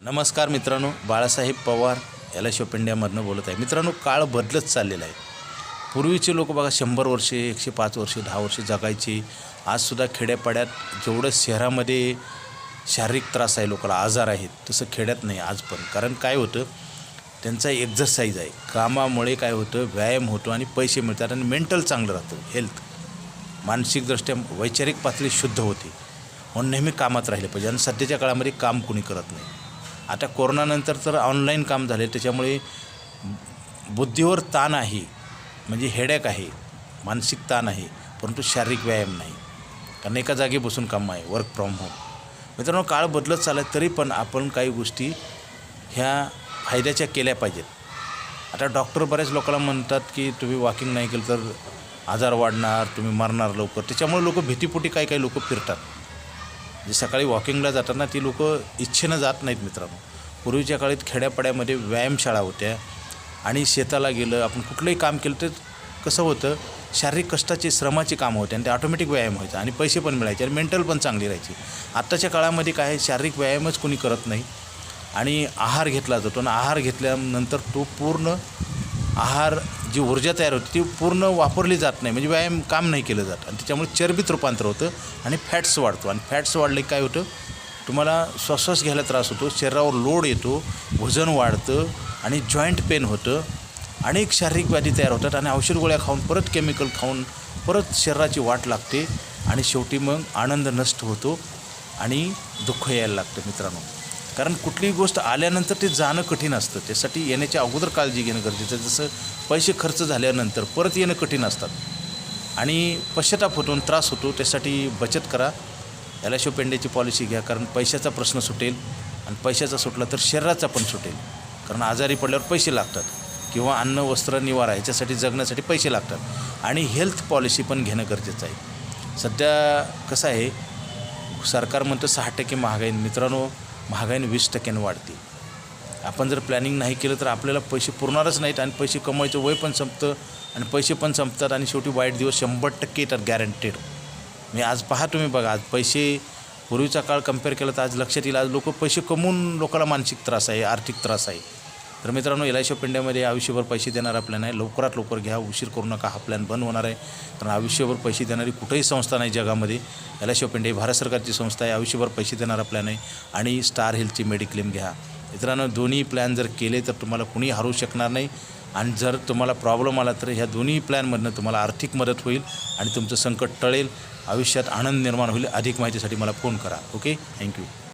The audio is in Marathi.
नमस्कार मित्रांनो, बाळासाहेब पवार LIC ऑफ इंडियामधनं बोलत आहे. मित्रांनो, काळ बदलत चाललेला आहे. पूर्वीचे लोक बघा 100 वर्षे 105 वर्षे 10 वर्षे जगायचे. आजसुद्धा खेड्यापाड्यात जेवढं शहरामध्ये शारीरिक त्रास आहे, लोकांना आजार आहेत, तसं खेड्यात नाही आज पण. कारण काय होतं, त्यांचा एक्झरसाईज आहे. कामामुळे काय होतं, व्यायाम होतो आणि पैसे मिळतात आणि मेंटल चांगलं राहतं. हेल्थ मानसिकदृष्ट्या वैचारिक पातळी शुद्ध होते. म्हणून नेहमी कामात राहिले पाहिजे. आणि सध्याच्या काळामध्ये काम कोणी करत नाही. आता कोरोनानंतर तर ऑनलाईन काम झाले, त्याच्यामुळे बुद्धीवर ताण आहे, म्हणजे हेडॅक आहे, मानसिक ताण आहे, परंतु शारीरिक व्यायाम नाही. कारण एका जागी बसून काम आहे, वर्क फ्रॉम होम. मित्रांनो, काळ बदलत चालला आहे, तरी पण आपण काही गोष्टी ह्या फायद्याच्या केल्या पाहिजेत. आता डॉक्टर बऱ्याच लोकांना म्हणतात की तुम्ही वॉकिंग नाही केलं तर आजार वाढणार, तुम्ही मरणार लवकर. त्याच्यामुळे लोक भीतीपोटी काही लोक फिरतात. जे सकाळी वॉकिंगला जाताना ती लोक इच्छेनं जात नाहीत. मित्रांनो, पूर्वीच्या काळात खेड्यापाड्यामध्ये व्यायामशाळा होत्या आणि शेताला गेलं, आपण कुठलंही काम केलं तर कसं होतं, शारीरिक कष्टाचे श्रमाचे कामं होते आणि ते ऑटोमॅटिक व्यायाम व्हायचा आणि पैसे पण मिळायचे आणि मेंटल पण चांगली राहायची. आत्ताच्या काळामध्ये काय आहे, शारीरिक व्यायामच कोणी करत नाही आणि आहार घेतला जातो आणि आहार घेतल्यानंतर तो पूर्ण आहार जी ऊर्जा तयार होते ती पूर्ण वापरली जात नाही, म्हणजे व्यायाम काम नाही केलं जात आणि त्याच्यामुळे चरबीत रूपांतर होतं आणि फॅट्स वाढतो. आणि फॅट्स वाढले काय होतं, तुम्हाला श्वास घ्यायला त्रास होतो, शरीरावर लोड येतो, वजन वाढतं आणि जॉईंट पेन होतं. अनेक शारीरिक व्याधी तयार होतात आणि औषध गोळ्या खाऊन परत केमिकल खाऊन परत शरीराची वाट लागते आणि शेवटी मग आनंद नष्ट होतो आणि दुःख यायला लागतं. मित्रांनो, कारण कुठलीही गोष्ट आल्यानंतर ते जाणं कठीण असतं. त्यासाठी येण्याच्या अगोदर काळजी घेणं गरजेचं आहे. जसं पैसे खर्च झाल्यानंतर परत येणं कठीण असतात आणि पश्चाताप होतो, त्रास होतो. त्यासाठी बचत करा, LIC ऑफ इंडियाची पॉलिसी घ्या. कारण पैशाचा प्रश्न सुटेल आणि पैशाचा सुटला तर शरीराचा पण सुटेल. कारण आजारी पडल्यावर पैसे लागतात किंवा अन्न वस्त्र निवारा ह्याच्यासाठी जगण्यासाठी पैसे लागतात आणि हेल्थ पॉलिसी पण घेणं गरजेचं आहे. सध्या कसं आहे, सरकार म्हणतं 6% महागाई. मित्रांनो, महागाईने 20% वाढते. आपण जर प्लॅनिंग नाही केलं तर आपल्याला पैसे पुरणारच नाहीत आणि पैसे कमवायचं वय पण संपतं आणि पैसे पण संपतात आणि शेवटी वाईट दिवस 100% येतात, गॅरंटेड. मी आज पहा, तुम्ही बघा, आज पैसे पूर्वीचा काळ कंपेअर केला तर आज लक्षात येईल, आज लोक पैसे कमवून लोकांना मानसिक त्रास आहे, आर्थिक त्रास आहे. तर मित्रांनो, LIC ऑफ इंडियामध्ये आयुष्यभर पैसे देणारा प्लॅन आहे. लवकरात लवकर घ्या, उशीर करू नका. हा प्लॅन बंद होणार आहे. कारण आयुष्यभर पैसे देणारी कुठेही संस्था नाही जगामध्ये. LIC ऑफ इंडिया ही भारत सरकारची संस्था आहे. आयुष्यभर पैसे देणारा प्लॅन आहे आणि स्टार हेल्थची मेडिक्लेम घ्या. मित्रांनो, दोन्ही प्लॅन जर केले तर तुम्हाला कुणी हरवू शकणार नाही आणि जर तुम्हाला प्रॉब्लेम आला तर ह्या दोन्ही प्लॅनमधनं तुम्हाला आर्थिक मदत होईल आणि तुमचं संकट टळेल, आयुष्यात आनंद निर्माण होईल. अधिक माहितीसाठी मला फोन करा. Okay, thank you.